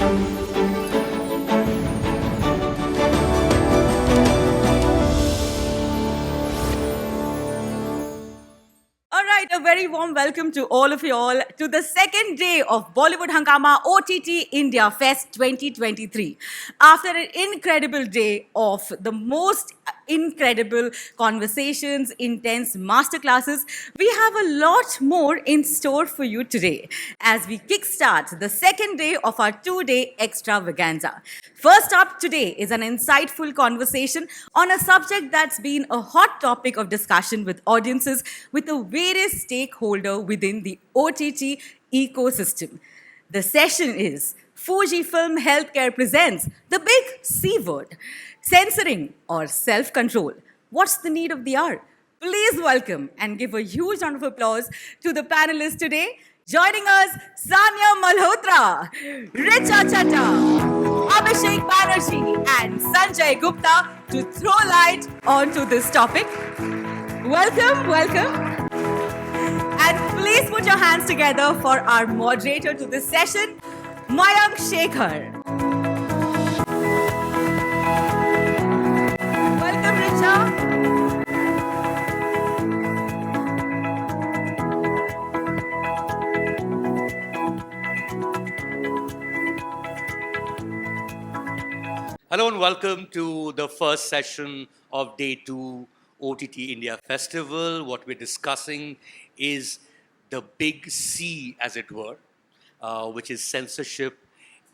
All right, a very warm welcome to all of you all to the second day of Bollywood Hungama OTT India Fest 2023. After an incredible day of the most incredible conversations, intense masterclasses, we have a lot more in store for you today as we kickstart the second day of our two-day extravaganza. First up today is an insightful conversation on a subject that's been a hot topic of discussion with audiences with a various stakeholder within the OTT ecosystem. The session is Fujifilm Healthcare presents the big C word, censoring or self-control. What's the need of the hour? Please welcome and give a huge round of applause to the panelists today. Joining us, Sanya Malhotra, Richa Chadha, Abhishek Banerjee, and Sanjay Gupta to throw light onto this topic. Welcome, welcome. And please put your hands together for our moderator to this session, Mayank Shekhar. Welcome, Richa. Hello and welcome to the first session of Day 2 OTT India Festival. What we're discussing is the big C, as it were, which is censorship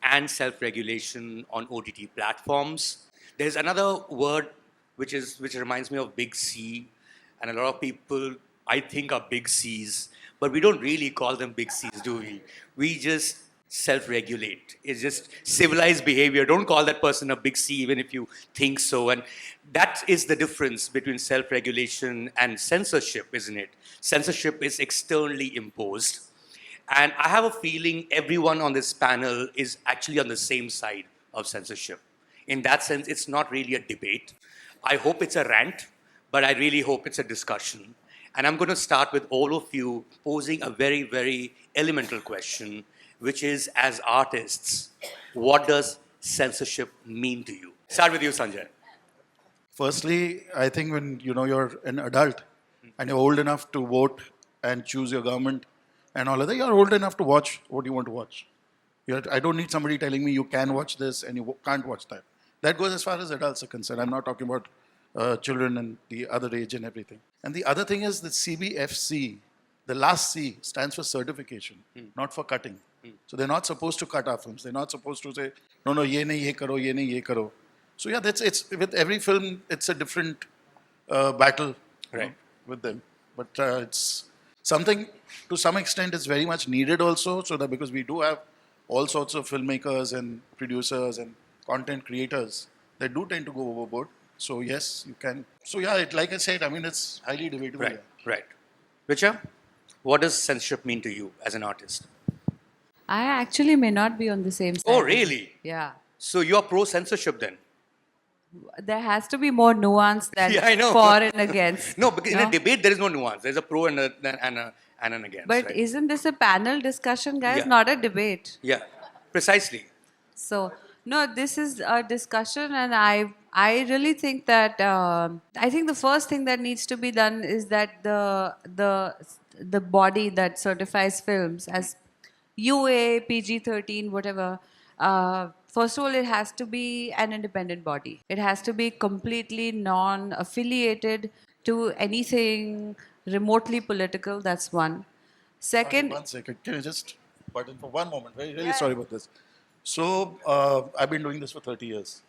and self-regulation on OTT platforms. There's another word which reminds me of big C, and a lot of people I think are big Cs, but we don't really call them big Cs, do we? We just self-regulate. It's just civilized behavior. Don't call that person a big C even if you think so. And that is the difference between self-regulation and censorship, isn't it? Censorship is externally imposed. And I have a feeling everyone on this panel is actually on the same side of censorship. In that sense, it's not really a debate. I hope it's a rant, but I really hope it's a discussion. And I'm going to start with all of you posing a very, very elemental question, which is, as artists, what does censorship mean to you? Start with you, Sanjay. Firstly, I think when you're an adult and you're old enough to vote and choose your government and all of that, you're old enough to watch what you want to watch. I don't need somebody telling me you can watch this and you can't watch that. That goes as far as adults are concerned. I'm not talking about children and the other age and everything. And the other thing is that CBFC, the last C, stands for certification, not for cutting. So they're not supposed to cut our films. They're not supposed to say, no, ye nahi ye karo, ye nahi ye karo. So yeah, it's with every film, it's a different battle with them. But it's something, to some extent, it's very much needed also, so that because we do have all sorts of filmmakers and producers and content creators that do tend to go overboard. So yes, you can. So yeah, like I said, I mean, it's highly debatable. Right. Richa, what does censorship mean to you as an artist? I actually may not be on the same side. Oh, really? Yeah. So you're pro-censorship then? There has to be more nuance than Yeah, I know. for and against. No, because in a debate, there is no nuance. There's a pro and an against. But right? isn't this a panel discussion, guys? Yeah. Not a debate. Yeah, precisely. So, no, this is a discussion, and I really think that I think the first thing that needs to be done is that the body that certifies films as UA, PG-13, whatever. First of all, it has to be an independent body. It has to be completely non-affiliated to anything remotely political. That's one. Second, One second. Can you just button for one moment? Really sorry about this. So I've been doing this for 30 years.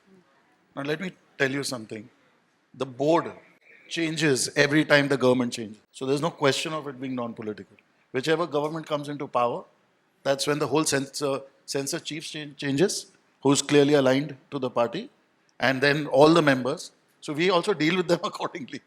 Now let me tell you something. The board changes every time the government changes. So there's no question of it being non-political. Whichever government comes into power, that's when the whole censor chief changes, who's clearly aligned to the party, and then all the members. So we also deal with them accordingly.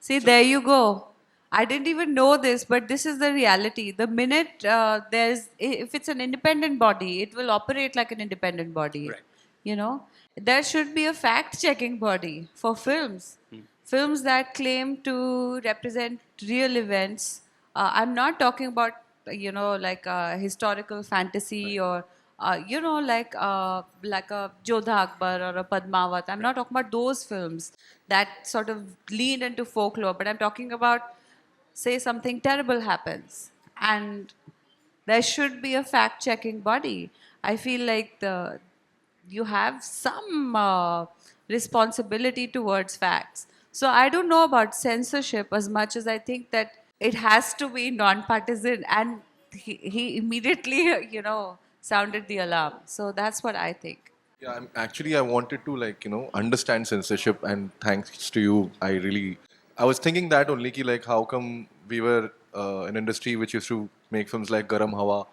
see, there you go. I didn't even know this, but this is the reality. The minute if it's an independent body, it will operate like an independent body. Right. There should be a fact-checking body for films. Films that claim to represent real events. I'm not talking about, like historical fantasy or like a Jodha Akbar or a Padmavat. I'm not talking about those films that sort of lean into folklore, but I'm talking about, say, something terrible happens and there should be a fact checking body. I feel like you have some responsibility towards facts. So I don't know about censorship as much as I think that it has to be non-partisan, and he immediately sounded the alarm. So that's what I think. Yeah, I wanted to understand censorship, and thanks to you, I was thinking that only ki like how come we were an industry which used to make films like Garam Hawa,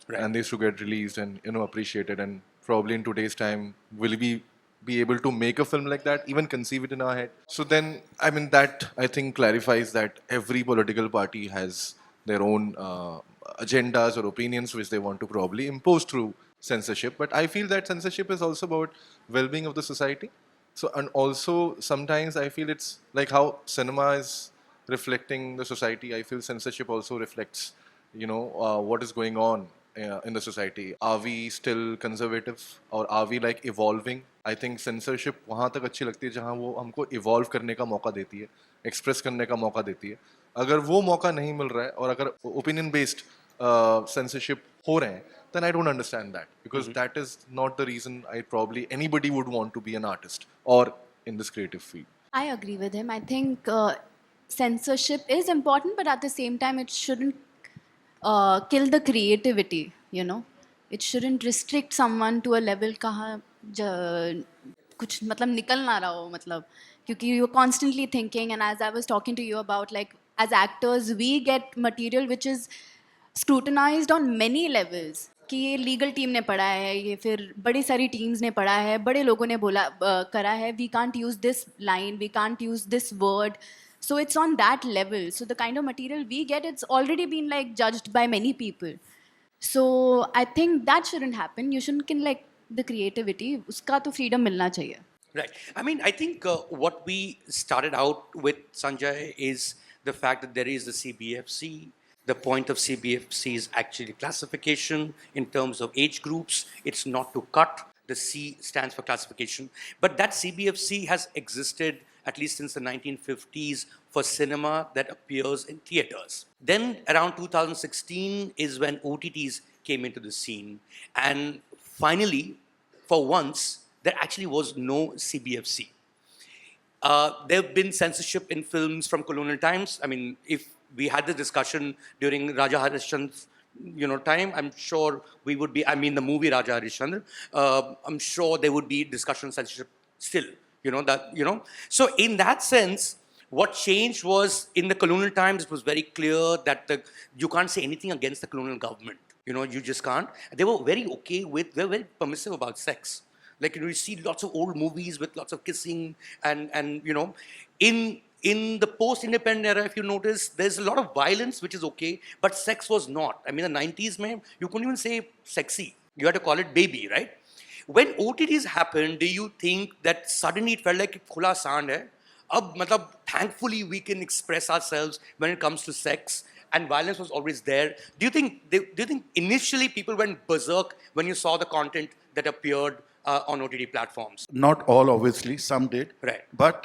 Right. and they used to get released and appreciated, and probably in today's time will we be able to make a film like that, even conceive it in our head? So then, I mean, that I think clarifies that every political party has their own agendas or opinions which they want to probably impose through censorship. But I feel that censorship is also about well-being of the society. So, and also sometimes I feel it's like how cinema is reflecting the society. I feel censorship also reflects, what is going on in the society. Are we still conservative, or are we like evolving? I think censorship वहाँ तक अच्छी लगती है जहाँ वो हमको evolve करने का मौका देती है, express करने का मौका देती है. अगर वो मौका नहीं मिल रहा है और अगर opinion based censorship हो रहे हैं, then I don't understand that, because that is not the reason I probably anybody would want to be an artist or in this creative field. I agree with him. I think censorship is important, but at the same time, it shouldn't kill the creativity. It shouldn't restrict someone to a level कहाँ कुछ मतलब निकल ना रहा हो मतलब, क्योंकि you're constantly thinking, and as I was talking to you about, like, as actors we get material which is scrutinized on many levels, कि ये लीगल टीम ने पढ़ा है, ये फिर बड़ी सारी टीम्स ने पढ़ा है, बड़े लोगों ने बोला करा है, we can't use this line, we can't use this word. So it's on that level. So the kind of material we get, it's already been like judged by many people. So I think that shouldn't happen. You shouldn't kill like the creativity. Uska to freedom milna chahiye. Right. I mean, I think what we started out with, Sanjay, is the fact that there is the CBFC. The point of CBFC is actually classification in terms of age groups. It's not to cut. The C stands for classification. But that CBFC has existed at least since the 1950s for cinema that appears in theaters. Then around 2016 is when OTTs came into the scene. And finally, for once, there actually was no CBFC. There have been censorship in films from colonial times. I mean, if we had the discussion during Raja Harishchandra's time, I'm sure we would be, I mean, the movie Raja Harishchandra, I'm sure there would be discussion on censorship still, So in that sense, what changed was in the colonial times, it was very clear that you can't say anything against the colonial government. You just can't. They were very okay with, they were very permissive about sex. Like, you see lots of old movies with lots of kissing and in the post-independent era, if you notice, there's a lot of violence, which is okay, but sex was not. I mean, the 90s, man, you couldn't even say sexy. You had to call it baby, right? When OTTs happened, do you think that suddenly it felt like khula sand hai? Thankfully, we can express ourselves when it comes to sex, and violence was always there. Do you think initially people went berserk when you saw the content that appeared on OTT platforms? Not all, obviously. Some did. Right. But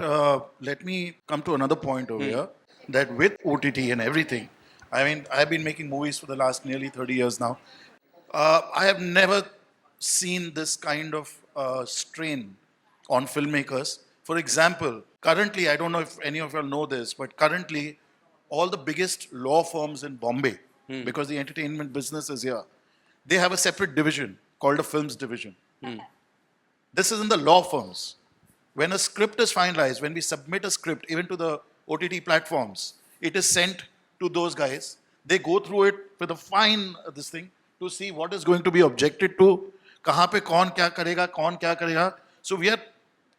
let me come to another point over here, that with OTT and everything, I mean, I've been making movies for the last nearly 30 years now. I have never seen this kind of strain on filmmakers. For example, currently, I don't know if any of you all know this, but currently, all the biggest law firms in Bombay, because the entertainment business is here, they have a separate division called a films division. This is in the law firms. When a script is finalized, when we submit a script, even to the OTT platforms, it is sent to those guys. They go through it with a fine this thing to see what is going to be objected to, कहाँ पे कौन क्या करेगा. So we are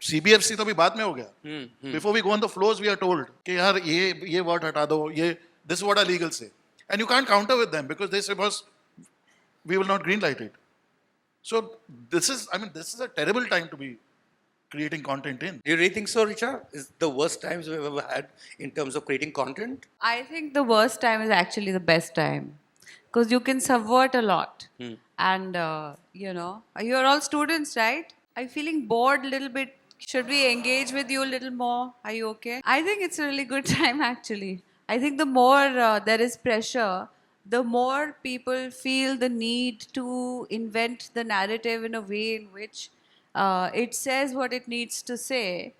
CBFC तो भी बाद में हो गया. Before we go on the floors, we are told कि यार ये word हटा दो, this is what our legal say, and you can't counter with them because they say, boss, we will not greenlight it. So this is a terrible time to be creating content in. Do you really think so, Richa? Is the worst times we've ever had in terms of creating content? I think the worst time is actually the best time. because you can subvert a lot. And, you're all students, right? Are you feeling bored a little bit? Should we engage with you a little more? Are you okay? I think it's a really good time, actually. I think the more there is pressure, the more people feel the need to invent the narrative in a way in which it says what it needs to say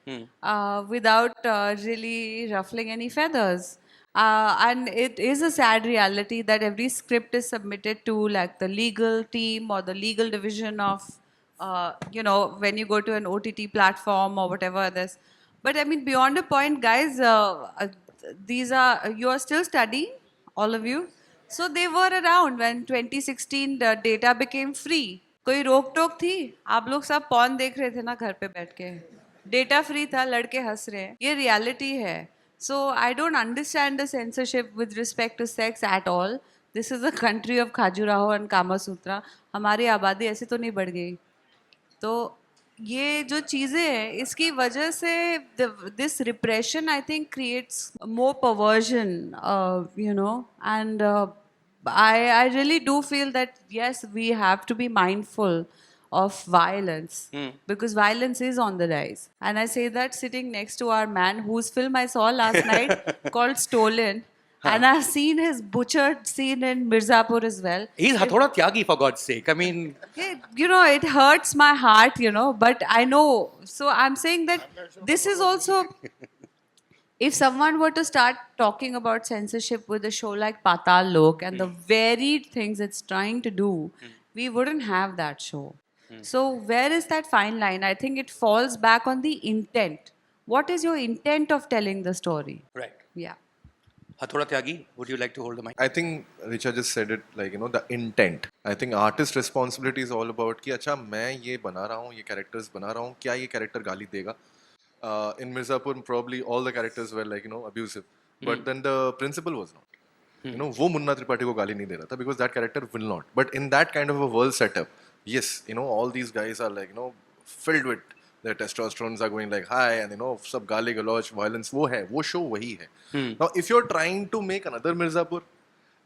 without really ruffling any feathers. And it is a sad reality that every script is submitted to like the legal team or the legal division of, when you go to an OTT platform or whatever this. But I mean, beyond a point, guys, you are still studying, all of you. So they were around when 2016 the data became free. कोई रोक टोक थी? आप लोग सब pawn देख रहे थे ना घर पे बैठ के. डेटा फ्री था, लड़के हंस रहे हैं. ये रियलिटी है. So I don't understand the censorship with respect to sex at all. This is a country of Khajuraho and Kama Sutra. हमारी आबादी ऐसे तो नहीं बढ़ गई. तो ये जो चीज़ें हैं इसकी वजह से this repression I think creates more perversion and I really do feel that yes, we have to be mindful of violence because violence is on the rise. And I say that sitting next to our man whose film I saw last night called Stolen. And I've seen his butchered scene in Mirzapur as well. He's Hathoda Tyagi, for God's sake. I mean, it hurts my heart, but I know. So I'm saying that this is also, if someone were to start talking about censorship with a show like Patal Lok and the varied things it's trying to do, we wouldn't have that show. So where is that fine line? I think it falls back on the intent. What is your intent of telling the story? right. Yeah. Hathoda Tyagi, would you like to hold the mic? I think Richa just said it, like, the intent. I think artist responsibility is all about कि अच्छा मैं ये बना रहा हूँ, ये characters बना रहा हूँ, क्या ये character गाली देगा? In Mirzapur, probably all the characters were like, abusive. But then the principal was not. वो मुन्ना त्रिपाठी को गाली नहीं दे रहा था because that character will not. But in that kind of a world setup, yes, all these guys are like, filled with their testosterone are going like high and सब गाली गलौज violence वो है, वो show वही है. Now if you're trying to make another Mirzapur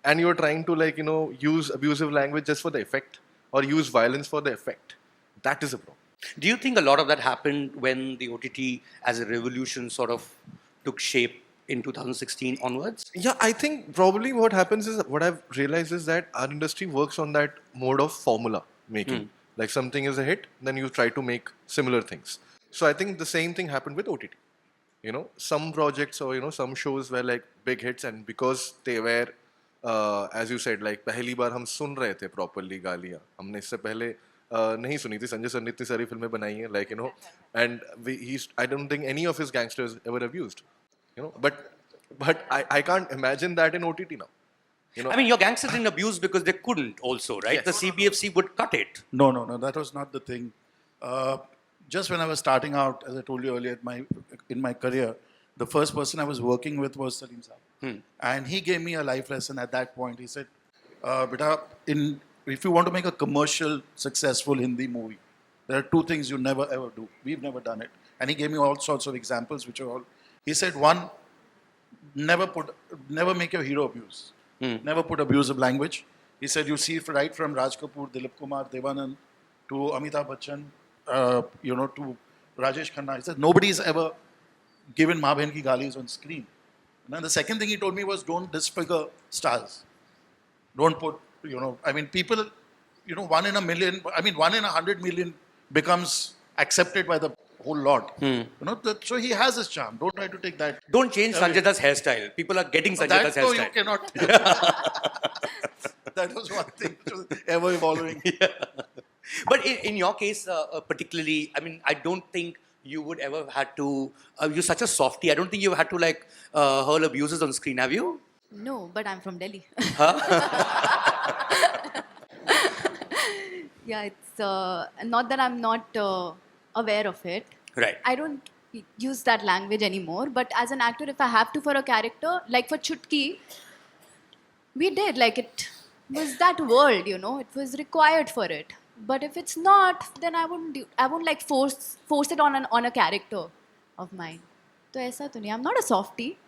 and you're trying to like use abusive language just for the effect or use violence for the effect, that is a problem. Do you think a lot of that happened when the OTT as a revolution sort of took shape in 2016 onwards? Yeah, I think probably what happens is, what I've realized is that our industry works on that mode of formula making. Like something is a hit, then you try to make similar things. So I think the same thing happened with OTT. Some projects or some shows were like big hits, and because they were, as you said, like पहली बार हम सुन रहे थे properly गालियाँ. हमने इससे पहले नहीं सुनी थी. संजय सर ने इतनी सारी फिल्में बनाई हैं, like and I don't think any of his gangsters ever abused. But I can't imagine that in OTT now. I mean, your gangsters didn't abuse because they couldn't also, right? Yes. The CBFC would cut it. No, that was not the thing. Just when I was starting out, as I told you earlier, in my career, the first person I was working with was Salim Saab. And he gave me a life lesson at that point. He said, Beta, if you want to make a commercial, successful Hindi movie, there are two things you never ever do. We've never done it. And he gave me all sorts of examples, which are all. He said, one, never make your hero abuse. Never put abusive language. He said, you see right from Raj Kapoor, Dilip Kumar, Devanand, to Amitabh Bachchan, to Rajesh Khanna. He said, nobody's ever given Ma Behan ki galis on screen. And then the second thing he told me was, don't disfigure stars. Don't put, people, 1 in a million, 1 in 100 million becomes accepted by the whole lot. So he has his charm. Don't try to take that. Don't change Sanjay Dutt's hairstyle. People are getting Sanjay Dutt's hairstyle. You cannot. That was one thing which was ever evolving. Yeah. But in your case, particularly, I don't think you would ever have had to. You're such a softie. I don't think you had to hurl abuses on screen. Have you? No, but I'm from Delhi. Yeah, it's not that I'm not aware of it. Right. I don't use that language anymore. But as an actor, if I have to for a character, like for Chutki, we did. Like it was that world, it was required for it. But if it's not, then I won't force it on a character of mine. So aisa to nahi. I'm not a softie.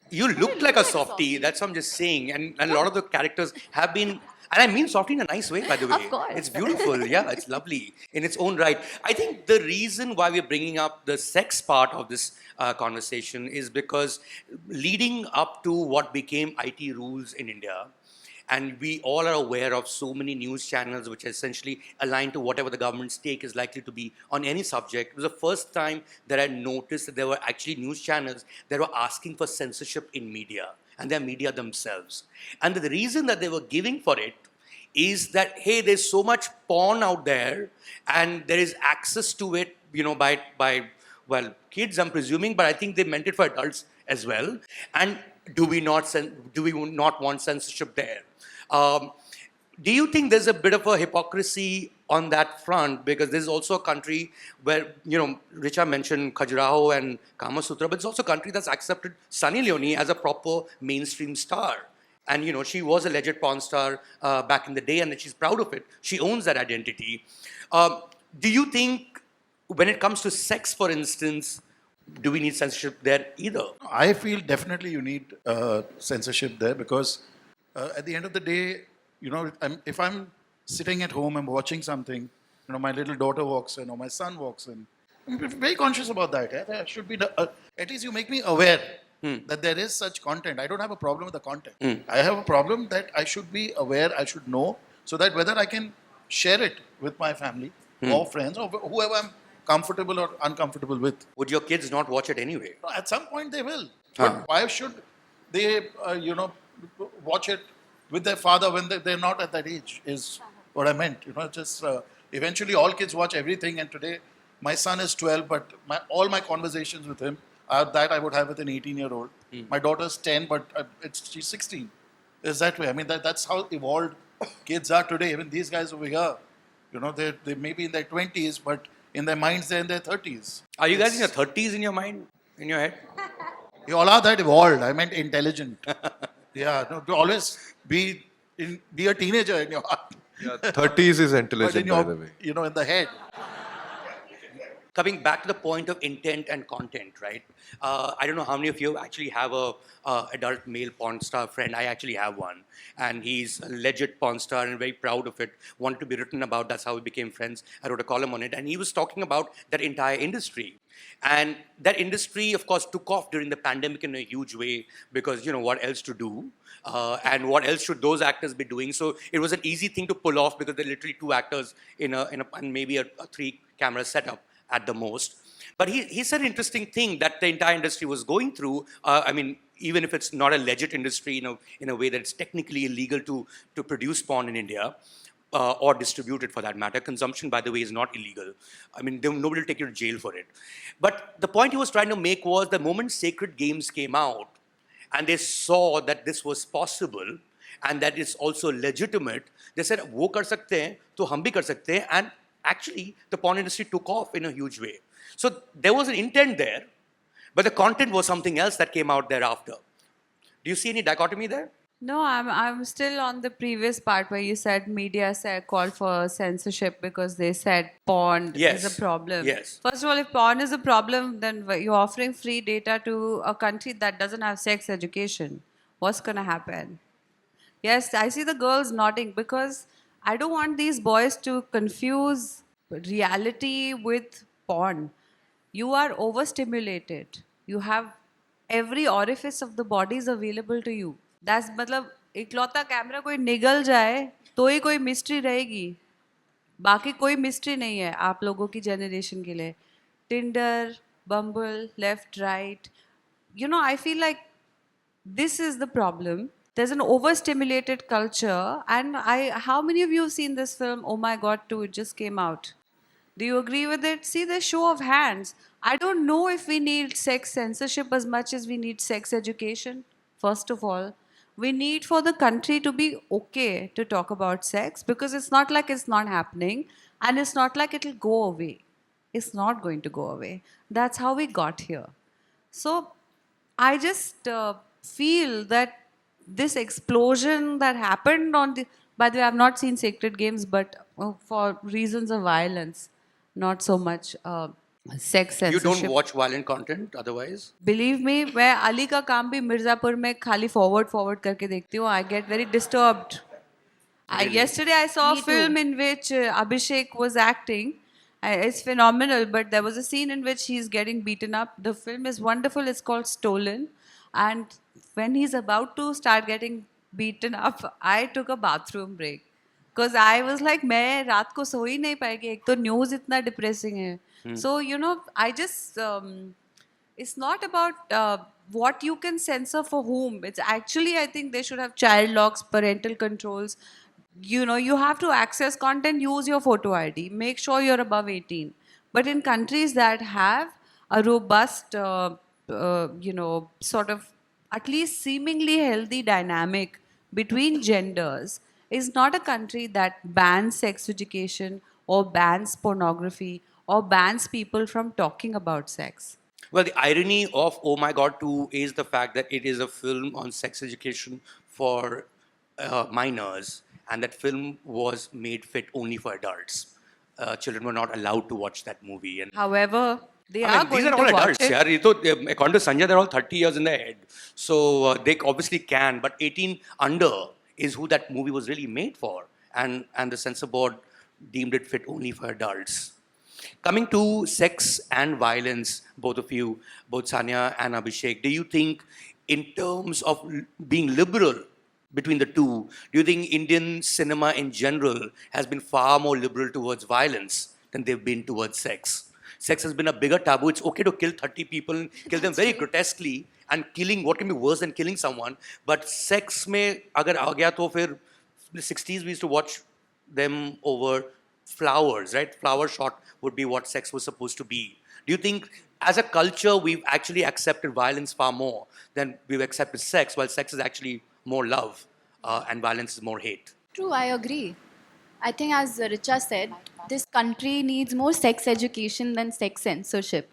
You look like a softie. That's what I'm just saying. And a lot of the characters have been, and I mean softie in a nice way, by the way. Of course. It's beautiful. Yeah, it's lovely in its own right. I think the reason why we're bringing up the sex part of this conversation is because leading up to what became IT rules in India, and we all are aware of so many news channels which are essentially aligned to whatever the government's take is likely to be on any subject. It was the first time that I noticed that there were actually news channels that were asking for censorship in media, and their media themselves. And the reason that they were giving for it is that, hey, there's so much porn out there, and there is access to it, by well, kids, I'm presuming, but I think they meant it for adults as well. And do we not want censorship there? Um, do you think there's a bit of a hypocrisy on that front? Because this is also a country where, Richa mentioned Khajuraho and Kama Sutra, but it's also a country that's accepted Sunny Leone as a proper mainstream star. And, she was a legit porn star back in the day, and she's proud of it. She owns that identity. Do you think when it comes to sex, for instance, do we need censorship there either? I feel definitely you need censorship there because at the end of the day, if I'm sitting at home and watching something, my little daughter walks in or my son walks in, I'm very conscious about that. Yeah? There should be at least you make me aware that there is such content. I don't have a problem with the content. I have a problem that I should be aware, I should know, so that whether I can share it with my family or friends or whoever I'm comfortable or uncomfortable with. Would your kids not watch it anyway? No, at some point they will. But why should they, watch it with their father when they're not at that age? Is what I meant. Just eventually all kids watch everything. And today, my son is 12, but all my conversations with him are that I would have with an 18-year-old. My daughter's 10, but she's 16. Is that way? I mean, that's how evolved kids are today. Even these guys over here, they may be in their 20s, but in their minds, they're in their 30s. Are you guys in your 30s in your mind, in your head? You all are that evolved. I meant intelligent. Yeah, no, to always be a teenager in your heart. Yeah, 30s is But intelligent, in by the way. in the head. Coming back to the point of intent and content, right? I don't know how many of you actually have a adult male porn star friend. I actually have one, and he's a legit porn star and very proud of it. Wanted to be written about. That's how we became friends. I wrote a column on it, and he was talking about that entire industry. And that industry, of course, took off during the pandemic in a huge way because, what else to do? And what else should those actors be doing? So it was an easy thing to pull off because there are literally two actors and maybe a three-camera setup at the most. But he said an interesting thing that the entire industry was going through. Even if it's not a legit industry, in a way that it's technically illegal to produce porn in India, or distribute it for that matter. Consumption, by the way, is not illegal. Nobody will take you to jail for it. But the point he was trying to make was the moment Sacred Games came out, and they saw that this was possible, and that it's also legitimate, they said, "वो कर सकते हैं, तो हम भी कर सकते हैं," and actually, the porn industry took off in a huge way. So there was an intent there, but the content was something else that came out thereafter. Do you see any dichotomy there? No, I'm still on the previous part where you said media called for censorship because they said porn Yes. is a problem. Yes. First of all, if porn is a problem, then you're offering free data to a country that doesn't have sex education. What's going to happen? Yes, I see the girls nodding because I don't want these boys to confuse reality with porn. You are overstimulated. You have every orifice of the body is available to you. That's मतलब इकलौता camera कोई निगल जाए तो ही कोई mystery रहेगी. बाकी कोई मिस्ट्री नहीं है आप लोगों की जनरेशन के लिए. Tinder, Bumble, left, right. I feel like this is the problem. There's an overstimulated culture, and how many of you have seen this film? Oh my God, 2, it just came out. Do you agree with it? See the show of hands. I don't know if we need sex censorship as much as we need sex education. First of all, we need for the country to be okay to talk about sex because it's not like it's not happening, and it's not like it'll go away. It's not going to go away. That's how we got here. So I just feel that this explosion that happened by the way, I've not seen Sacred Games, but for reasons of violence, not so much sex You don't censorship. watch violent content otherwise? Believe me, मैं अली का काम भी मिर्जापुर में खाली forward करके देखती हूँ. I get very disturbed. Yesterday I saw a Me film too. in which Abhishek was acting. It's phenomenal, but there was a scene in which he's getting beaten up. The film is wonderful. It's called Stolen. And when he's about to start getting beaten up, I took a bathroom break. Because I was like, मैं रात को सो ही नहीं पाएगी. एक तो news इतना depressing है. So, I just... it's not about what you can censor for whom. It's actually, I think they should have child locks, parental controls. You have to access content, use your photo ID, make sure you're above 18. But in countries that have a robust, sort of at least seemingly healthy dynamic between genders, is not a country that bans sex education or bans pornography or bans people from talking about sex. Well, the irony of Oh My God 2 is the fact that it is a film on sex education for minors, and that film was made fit only for adults. Children were not allowed to watch that movie. And However, they I are mean, these going are all to watch adults. it. Yeah, according to Sanya, they're all 30 years in their head. So they obviously can, but 18 under is who that movie was really made for. And the censor board deemed it fit only for adults. Coming to sex and violence, both of you, both Sanya and Abhishek, do you think, in terms of being liberal between the two, do you think Indian cinema in general has been far more liberal towards violence than they've been towards sex? Sex has been a bigger taboo. It's okay to kill 30 people, kill them very grotesquely, and killing, what can be worse than killing someone? But sex mein agar aa gaya to fir, in the 60s we used to watch them over flowers, right? Flower shot would be what sex was supposed to be. Do you think, as a culture, we've actually accepted violence far more than we've accepted sex, while sex is actually more love and violence is more hate? True, I agree. I think, as Richa said, this country needs more sex education than sex censorship.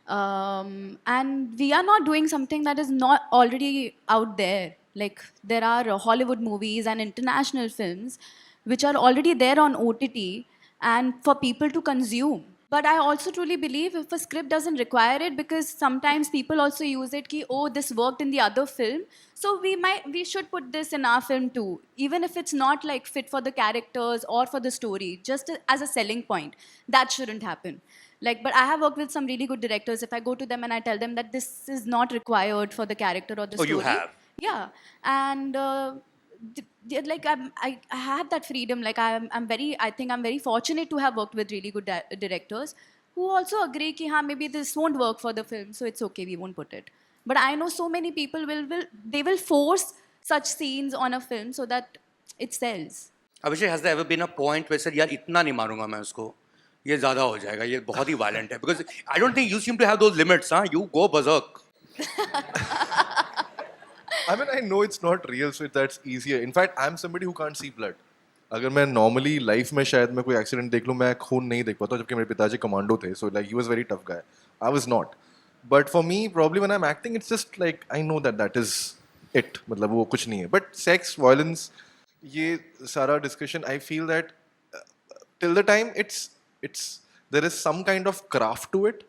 And we are not doing something that is not already out there. Like, there are Hollywood movies and international films which are already there on OTT and for people to consume. But I also truly believe if a script doesn't require it, because sometimes people also use it ki, oh, this worked in the other film, so we should put this in our film too, even if it's not like fit for the characters or for the story, just as a selling point. That shouldn't happen. Like, but I have worked with some really good directors. If I go to them and I tell them that this is not required for the character or the Oh, story, you have? yeah, and like I have that freedom. Like I think I'm very fortunate to have worked with really good directors who also agree ki haan, maybe this won't work for the film, so it's okay, we won't put it. But I know so many people will force such scenes on a film so that it sells. Abhishek, has there ever been a point where you said, यार इतना नहीं मारूंगा मैं उसको, ये ज़्यादा हो जाएगा, ये बहुत ही violent है? Because I don't think you seem to have those limits, huh? You go berserk. I mean, I know it's not real, so that's easier. In fact, I'm somebody who can't see blood. अगर मैं normally life में शायद मैं कोई accident देख लूँ, मैं खून नहीं देख पाता, जबकि मेरे पिताजी commando थे, so like he was a very tough guy. I was not. But for me, probably when I'm acting, it's just like I know that is it. मतलब वो कुछ नहीं है. But sex, violence, ये सारा discussion, I feel that till the time there is some kind of craft to it.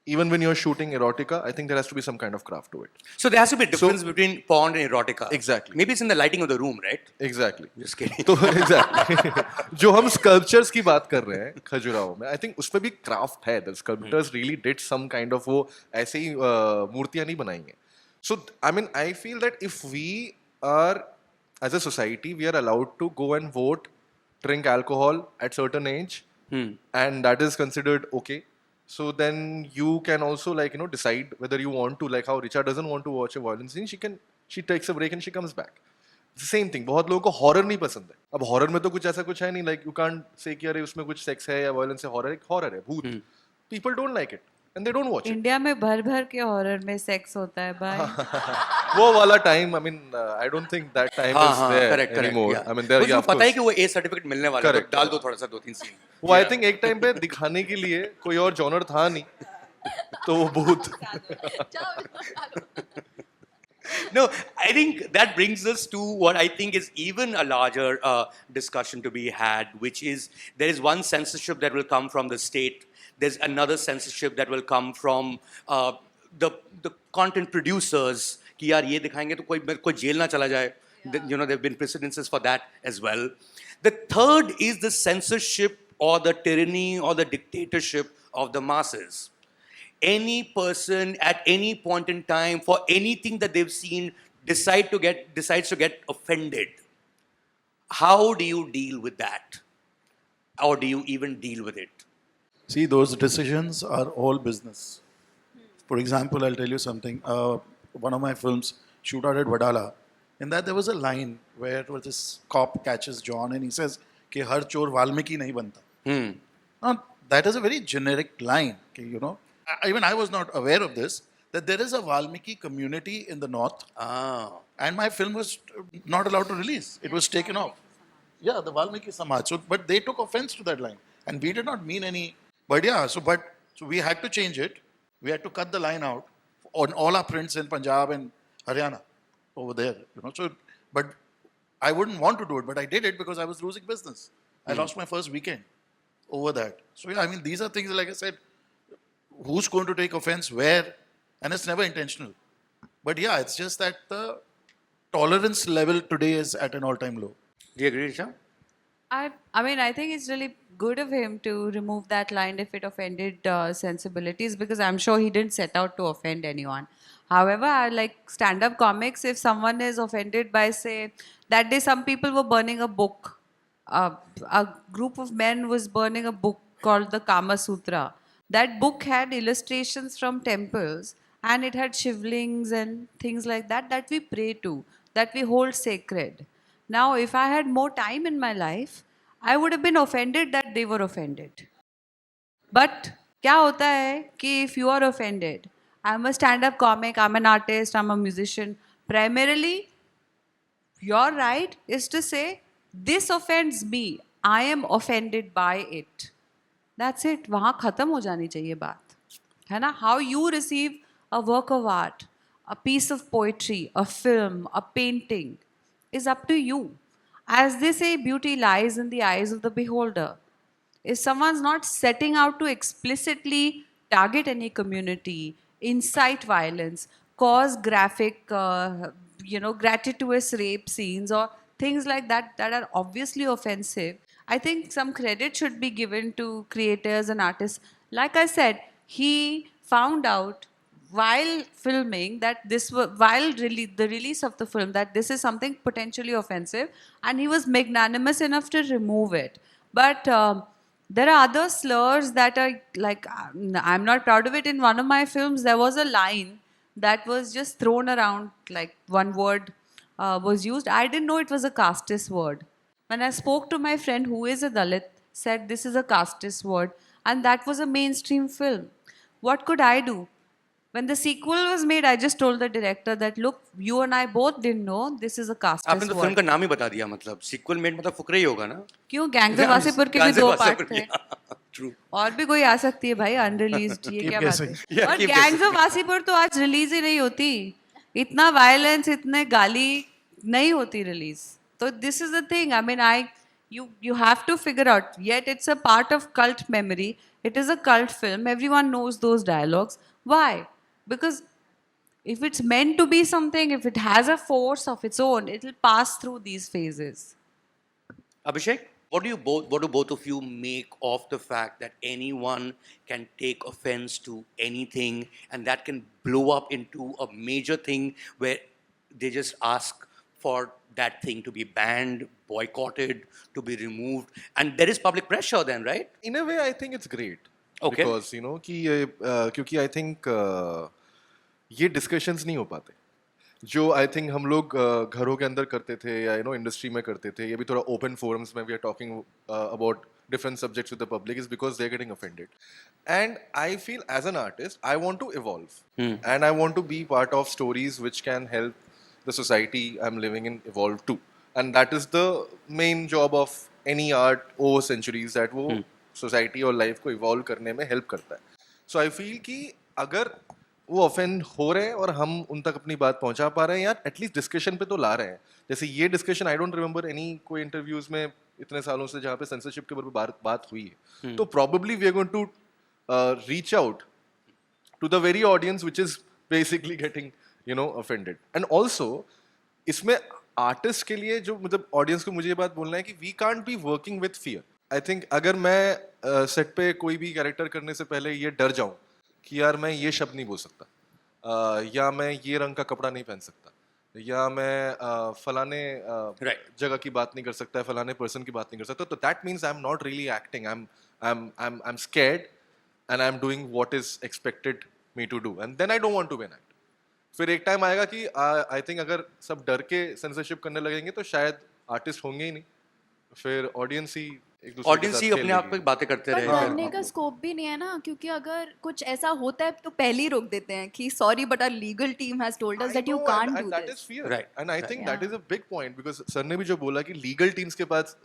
Even when you're shooting erotica, I think there has to be some kind of craft to it. So there has to be a difference between porn and erotica. Exactly. Maybe it's in the lighting of the room, right? Exactly. Just kidding. तो exactly. जो हम sculptures की बात कर रहे हैं खजुराहो में, I think उसपे भी craft है. The sculptors really did some kind of वो ऐसे ही मूर्तियाँ नहीं बनाई हैं. So I mean, I feel that if we are as a society, we are allowed to go and vote, drink alcohol at certain age, and that is considered okay. So then you can also decide whether you want to, like how Richa doesn't want to watch a violent scene, she takes a break and she comes back. It's the same thing. बहुत लोगों को horror नहीं पसंद है. अब horror में तो कुछ ऐसा कुछ है नहीं, like you can't say कि अरे उसमें कुछ sex है या violence है, horror है, भूत. People don't like it and they don't watch it. India में भर के हॉरर में सेक्स होता है भाई. वो वाला time, I mean, I don't think that time is there correct, anymore. yeah. I mean, there मुझे of पता है course. कि वो A सर्टिफिकेट मिलने वाला है, तो Correct. डाल दो थोड़ा सा 2-3 सीन. वो I think एक time पे दिखाने के लिए कोई और genre था नहीं, तो वो भूत. No, I think that brings us to what I think is even a larger discussion to be had, which is there is one censorship that will come from the state there's another censorship that will come from the content producers कि यार ये दिखाएंगे तो कोई jail ना चला जाए. You know, there have been precedences for that as well. The third is the censorship or the tyranny or the dictatorship of the masses. Any person at any point in time for anything that they've seen decides to get offended. How do you deal with that? Or do you even deal with it? See, those decisions are all business. For example, I'll tell you something. One of my films, Shootout at Wadala, in that there was a line where this cop catches John and he says, कि हर चोर वाल्मीकि नहीं बनता. Now, that is a very generic line. You know, even I was not aware of this, that there is a Valmiki community in the north. And my film was not allowed to release. It was taken off. Yeah, the Valmiki Samaj. So, but they took offense to that line. And we did not mean any. But yeah, so we had to change it. We had to cut the line out on all our prints in Punjab and Haryana over there. You know, so, but I wouldn't want to do it, but I did it because I was losing business. I lost my first weekend over that. So yeah, I mean, these are things, like I said, who's going to take offense where? And it's never intentional. But yeah, it's just that the tolerance level today is at an all-time low. Do you agree, Richa? I mean, I think it's really good of him to remove that line if it offended sensibilities, because I'm sure he didn't set out to offend anyone. However, I like stand-up comics. If someone is offended by, say, that day some people were burning a book. A group of men was burning a book called the Kama Sutra. That book had illustrations from temples and it had shivlings and things like that that we pray to, that we hold sacred. Now, if I had more time in my life, I would have been offended that they were offended. But क्या होता है कि if you are offended, I'm a stand-up comic, I'm an artist, I'm a musician. Primarily, your right is to say, this offends me. I am offended by it. That's it. वहाँ खत्म हो जानी चाहिए बात, है ना? How you receive a work of art, a piece of poetry, a film, a painting, is up to you. As they say, beauty lies in the eyes of the beholder. If someone's not setting out to explicitly target any community, incite violence, cause graphic, gratuitous rape scenes or things like that that are obviously offensive, I think some credit should be given to creators and artists. Like I said, he found out while filming that the release of the film, that this is something potentially offensive, and he was magnanimous enough to remove it. But there are other slurs that are like, I'm not proud of it. In one of my films, there was a line that was just thrown around, like one word was used. I didn't know it was a casteist word. When I spoke to my friend who is a Dalit, said this is a casteist word, and that was a mainstream film. What could I do? When the sequel was made, I just told the director that, look, you and I both didn't know this is a casteist आपने तो word. Film का नाम ही बता दिया, मतलब sequel made मतलब फुकरा ही होगा ना? क्यों? गैंग्स ऑफ वासेपुर के भी 2 पार्ट थे. True. और भी कोई आ सकती है भाई अनरिलीज्ड, ये क्या बात है? Yeah, और keep गैंग्स ऑफ वासेपुर तो आज रिलीज ही नहीं होती. इतना वायलेंस, इतने गाली नहीं होती रिलीज. तो this is the thing. I mean, you have to figure out. Yet it's a part of cult memory. It is a cult film. Everyone knows those dialogues. Why? Because if it's meant to be something, if it has a force of its own, it'll pass through these phases. Abhishek, what do both of you make of the fact that anyone can take offense to anything and that can blow up into a major thing where they just ask for that thing to be banned, boycotted, to be removed, and there is public pressure then, right? In a way, I think it's great. Okay. Because, क्योंकि I think ये discussions नहीं हो पाते. जो I think हम लोग घरों के अंदर करते थे या इंडस्ट्री में करते थे, ये भी थोड़ा open forums में we are talking about different subjects with the public is because they're getting offended. And I feel as an artist, I want to evolve. And I want to be part of stories which can help the society I'm living in evolve too. And that is the main job of any art over centuries, that वो society और life को evolve करने में help करता है. So I feel कि अगर वो offend हो रहे हैं और हम उन तक अपनी बात पहुंचा पा रहे हैं, यार एटलीस्ट डिस्कशन पे तो ला रहे हैं. जैसे ये discussion I don't remember any कोई इंटरव्यूज में इतने सालों से जहाँ पे सेंसरशिप के ऊपर बात हुई है. तो probably we are going to reach out to the very audience which is basically getting, offended. And also, इसमें आर्टिस्ट के लिए जो मतलब ऑडियंस को मुझे ये बात बोलना है कि we can't be working with fear. I think अगर मैं सेट पे कोई भी कैरेक्टर करने से पहले ये डर जाऊं कि यार मैं ये शब्द नहीं बोल सकता, या मैं ये रंग का कपड़ा नहीं पहन सकता, या मैं फलाने जगह की बात नहीं कर सकता, फलाने पर्सन की बात नहीं कर सकता, तो that means I am not really acting. I am scared and I am doing what is expected me to do, and then I don't want to be an actor. फिर एक टाइम आएगा कि आई थिंक अगर सब डर के censorship करने लगेंगे तो शायद आर्टिस्ट होंगे ही नहीं, फिर ऑडियंस ही एक दूसरे ऑडियंस ही अपने आप में बातें करते पर रहेंगे. डरने का स्कोप भी नहीं है ना, क्योंकि अगर कुछ ऐसा होता है तो पहले ही रोक देते हैं कि sorry but our legal team has told us that you can't do that this. Is fear. Right. And I think that is a big point, because sir ने भी जो बोला कि लीगल टीम्स के पास,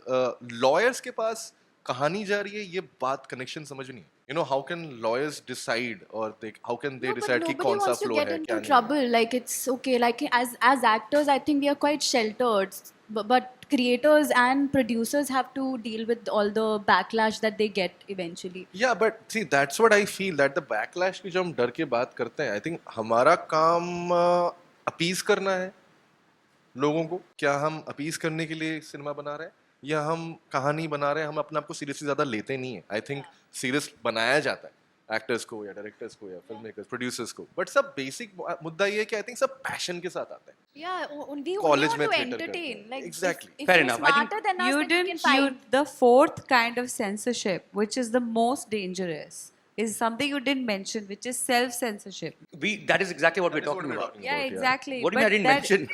लॉयर्स के पास कहानी जा रही है, ये बात कनेक्शन समझ नहीं है. हाउ कैन लॉयर्स डिसाइड, और हाउ कैन दे डिसाइड कि कौन सा फ्लो है, क्या नहीं. Trouble, like it's okay, like as actors I think we are quite sheltered, but creators and producers have to deal with all the backlash that they get eventually. Yeah, but see, that's what I feel, that the backlash की जो हम डर के बात करते हैं, I think हमारा काम अपीज करना है लोगों को. क्या हम अपीज करने के लिए सिनेमा बना रहे हैं, या हम कहानी बना रहे हैं? हम अपने आप को सीरियसली ज़्यादा लेते नहीं है. आई थिंक सीरियस बनाया जाता है एक्टर्स को, या डायरेक्टर्स को, या फिल्म मेकर्स, प्रोड्यूसर्स को, बट सब बेसिक मुद्दा ये है कि आई थिंक सब पैशन के साथ आता है. Yeah, we College only में want to theatre entertain. करते हैं. Like Exactly. if Fair you're enough. I think smarter than us, You then you can didn't. find. The fourth kind of censorship, which is the most dangerous, is something you didn't mention, which is self-censorship. That is exactly what we're talking about. Yeah, exactly. What do you mean I didn't mention?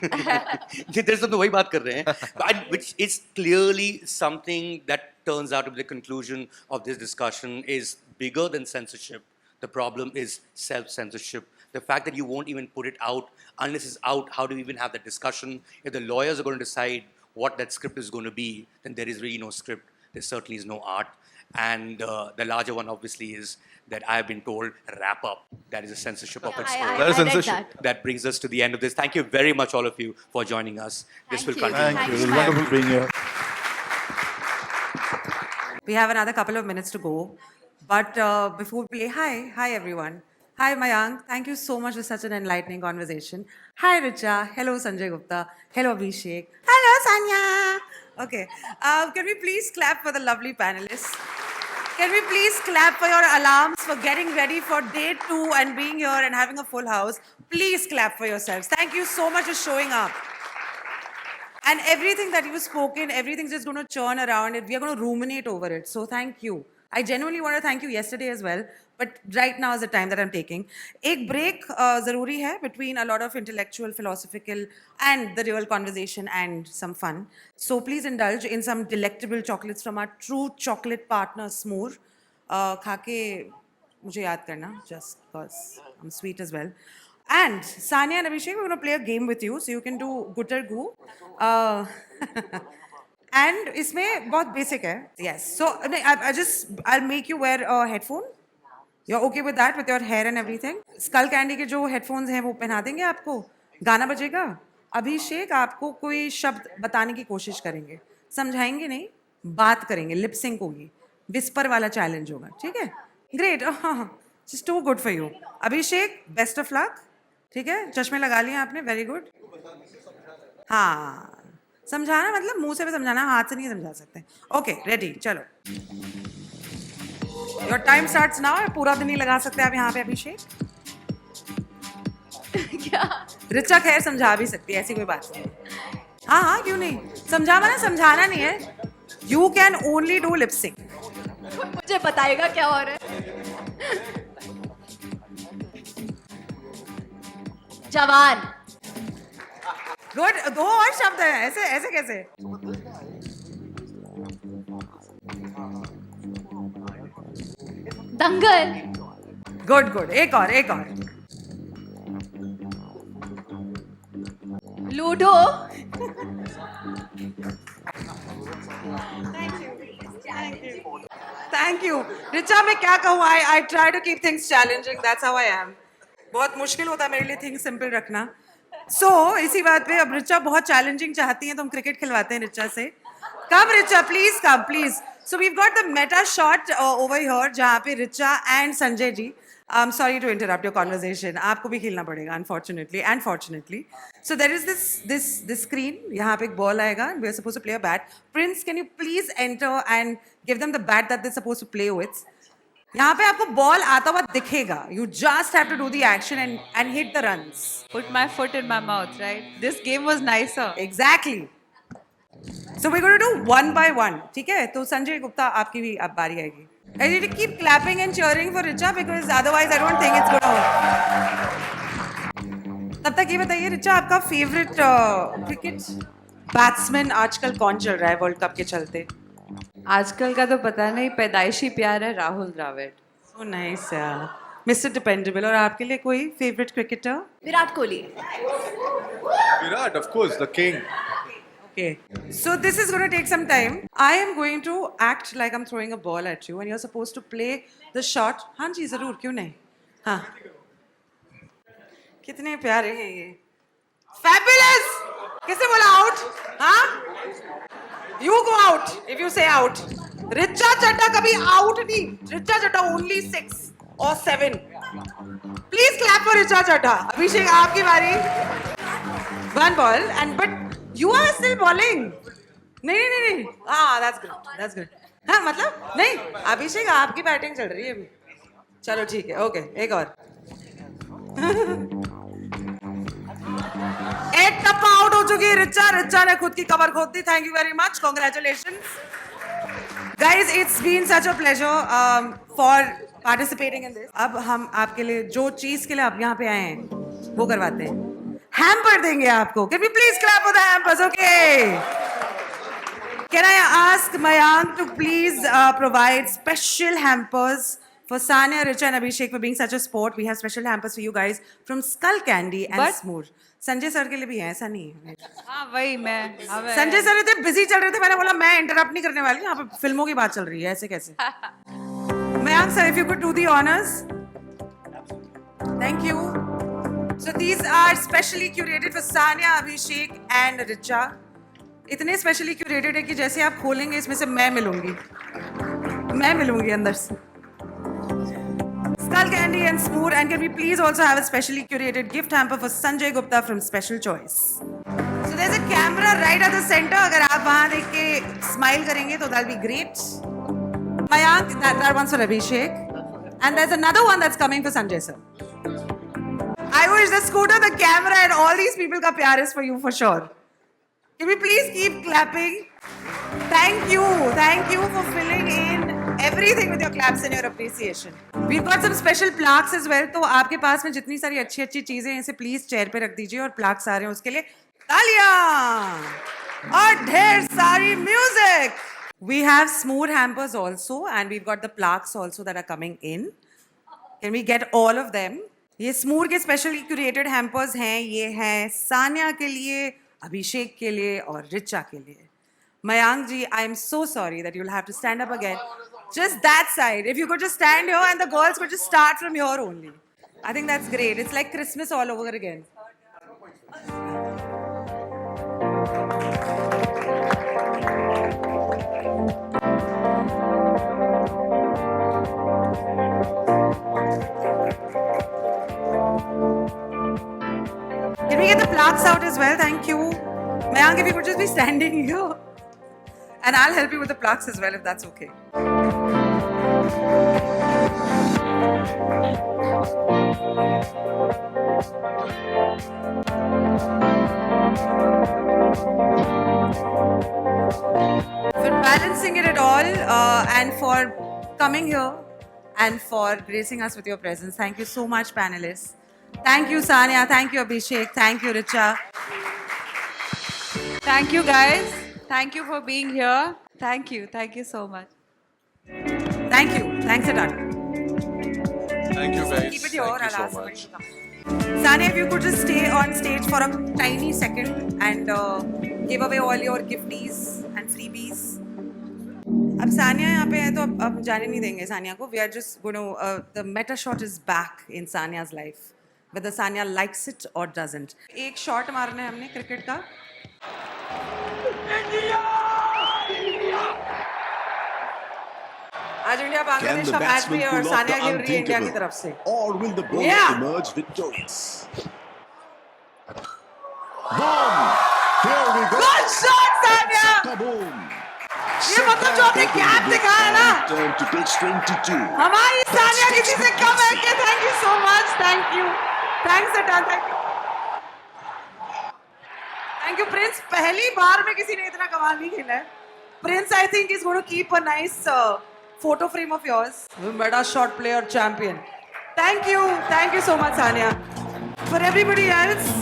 There's something वही बात कर रहे हैं, which is clearly something that turns out to be the conclusion of this discussion is bigger than censorship. The problem is self-censorship. The fact that you won't even put it out unless it's out, how do we even have that discussion? If the lawyers are going to decide what that script is going to be, then there is really no script. There certainly is no art. And the larger one obviously is that I have been told, wrap up. That is a censorship of its own. That is I read censorship. that. That brings us to the end of this. Thank you very much, all of you, for joining us. This will continue. Thank you. It was wonderful being here. We have another couple of minutes to go. But before we play, hi everyone. Hi Mayank, thank you so much for such an enlightening conversation. Hi Richa, hello Sanjay Gupta, hello Abhishek, hello Sanya. Okay, can we please clap for the lovely panelists? Can we please clap for your alarms for getting ready for day 2 and being here and having a full house? Please clap for yourselves. Thank you so much for showing up. And everything that you've spoken, everything's just going to churn around it. We are going to ruminate over it. So thank you. I genuinely want to thank you yesterday as well, but right now is the time that I'm taking. एक break ज़रूरी है between a lot of intellectual, philosophical and the real conversation and some fun. So please indulge in some delectable chocolates from our true chocolate partner, Smoor. खा के मुझे याद करना, just because I'm sweet as well. And Sanya and Abhishek, we're going to play a game with you, so you can do Gutter Goo. And इसमें बहुत basic है. Yes. So I'll make you wear a headphone. You're okay with that, with your hair and everything? Skull Candy के जो headphones हैं वो पहना देंगे आपको. गाना बजेगा. अभिषेक आपको कोई शब्द बताने की कोशिश करेंगे. समझाएंगे नहीं, बात करेंगे. Lip sync होगी. Whisper वाला challenge होगा. ठीक है? Great. Just too good for you. Abhishek, best of luck. ठीक है? चश्मे लगा लिए आपने. Very good. हाँ. समझाना मतलब मुंह से भी समझाना, हाथ से नहीं समझा सकते. ओके, रेडी, चलो. Your time starts now. पूरा दिन नहीं लगा सकते आप यहाँ पे अभिषेक. क्या? रिचा खैर समझा भी सकती है, ऐसी कोई बात नहीं. हाँ, क्यों नहीं. समझाना नहीं है. You can only do lip sync. मुझे बताएगा क्या हो रहा है. जवान. गुड. 2 और शब्द हैं. ऐसे कैसे. दंगल. गुड. एक और. लूडो. Thank you. रिचा, मैं क्या कहूँ. I try to keep things challenging. That's how I am. बहुत मुश्किल होता है मेरे लिए थिंग्स सिंपल रखना. इसी बात पे अब रिचा बहुत चैलेंजिंग चाहती हैं तो हम क्रिकेट खिलवाते हैं रिचा से. Come Richa, please come, please. So we've got the meta shot over here, जहाँ पे Richa and Sanjay ji. I'm sorry to interrupt your conversation. आपको भी खेलना पड़ेगा, unfortunately and fortunately. So there is this screen. यहाँ पे एक ball आएगा. We are supposed to play a bat. Prince, can you please enter and give them the bat that they're supposed to play with? यहाँ पे आपको ball आता हुआ दिखेगा. You just have to do the action and hit the runs. Put my foot in my mouth, right? This game was nicer. Exactly. So we're going to do one by one. ठीक है? तो संजय गुप्ता आपकी भी अब बारी आएगी. I need to keep clapping and cheering for Richa because otherwise I don't think it's going to work. तब तक ये बताइए रिचा आपका फेवरेट क्रिकेट बैट्समैन आजकल कौन चल रहा है वर्ल्ड कप के चलते? आजकल का तो पता नहीं, पैदाइशी प्यार है Rahul Dravid. So nice. Mister Dependable. और आपके लिए कोई favourite cricketer? Virat Kohli. Virat, of course, the king. Okay. So this is going to take some time. I am going to act like I'm throwing a ball at you and you're supposed to play the shot. हाँ जी ज़रूर, क्यों नहीं? हाँ. कितने प्यारे हैं ये. Fabulous! किसने बोला out? हाँ? You go out if you say out. Richa Chadha कभी out नहीं. Richa Chadha only 6 or 7. Please clap for Richa Chadha. Abhishek आपकी बारी. One ball and but you are still bowling. नहीं. Ah, that's good. हाँ मतलब नहीं. अभिषेक आपकी batting चल रही है अभी. चलो ठीक है. ओके एक और. एक टप्पा आउट हो चुकी है रिचा ने खुद की कवर खोद दी. Thank you very much. Congratulations guys. It's been such a pleasure for participating in this. अब हम आपके लिए जो चीज के लिए आप यहाँ पे आए हैं वो करवाते हैं. हैम्पर देंगे आपको. Can we please clap for the hampers? Okay. Can I ask Mayank to please provide special hampers for Sanya, Richa and Abhishek for being such a sport. We have special hampers for you guys from Skull Candy and But- Smooth. Sanjay sir के लिए भी है, ऐसा नहीं है. हाँ वही मैं. संजय सर इतने बिजी चल रहे थे, मैंने बोला मैं इंटरप्ट नहीं करने वाली. यहाँ पे फिल्मों की बात चल रही है, ऐसे कैसे? Mayank sir, if you could do the honors. Thank you. So these are specially curated for Sanya, Abhishek and Richa. इतने specially curated है कि जैसे आप खोलेंगे इसमें से मैं मिलूंगी अंदर से. Skull Candy and Smooth, and can we please also have a specially curated gift hamper for Sanjay Gupta from Special Choice. So there's a camera right at the center. अगर आप वहाँ देख के smile करेंगे तो that'll be great. Mayank, that one's for Abhishek, and there's another one that's coming for Sanjay sir. I wish the scooter, the camera, and all these people ka pyar is for you for sure. Can we please keep clapping? Thank you for filling in everything with your claps and your appreciation. We've got some special plaques as well. तो आपके पास में जितनी सारी अच्छी चीजें हैं इसे please chair पे रख दीजिए और प्लाक्स आ रहे हैं उसके लिए तालियां और ढेर सारी music. We have smooth hampers also and we've got the plaques also that are coming in. Can we get all of them? ये स्मूर के स्पेशली क्यूरेटेड हैम्पर्स हैं. ये हैं सान्या के लिए, अभिषेक के लिए और रिचा के लिए. Mayank ji, I am so sorry that you will have to stand up again. Just that side. If you could just stand here and the girls could just start from here only. I think that's great. It's like Christmas all over again. Can we get the plaques out as well? Thank you. Mayank, if you could just be standing here. And I'll help you with the plaques as well if that's okay. For balancing it at all and for coming here and for gracing us with your presence. Thank you so much, panelists. Thank you, Sanya. Thank you, Abhishek. Thank you, Richa. Thank you guys. Thank you for being here. Thank you so much. Thank you. Thanks a ton. Thank you guys. Keep it here. Thank you I'll so ask somebody much. to come. Sanya, if you could just stay on stage for a tiny second and give away all your gifties and freebies. अब सानिया यहाँ पे है तो अब जाने नहीं देंगे सानिया को. We are just going to the meta shot is back in Sanya's life. Whether Sanya likes it or doesn't. एक शॉट मारना है हमने क्रिकेट का. आज इंडिया Can बांग्लादेश the का मैच भी batsman है और pull off सानिया the खेल रही है इंडिया की unthinkable? तरफ से. Or will the bowler Yeah. emerge victorious? Boom! Here we go! Good shot, Sanya! Kaboom! ये मतलब जो आपने gap दिखाया ना. Turn to pitch 22. हमारी सानिया किसी से कम है क्या? Thank you so much. Thank you. Thanks a ton. Thank you. Thank you, Prince. पहली बार में किसी ने इतना कमाल नहीं खेला है. Prince, I think, is going to keep a nice photo frame of yours. Meta shot player champion. Thank you. Thank you so much, Sanya. For everybody else.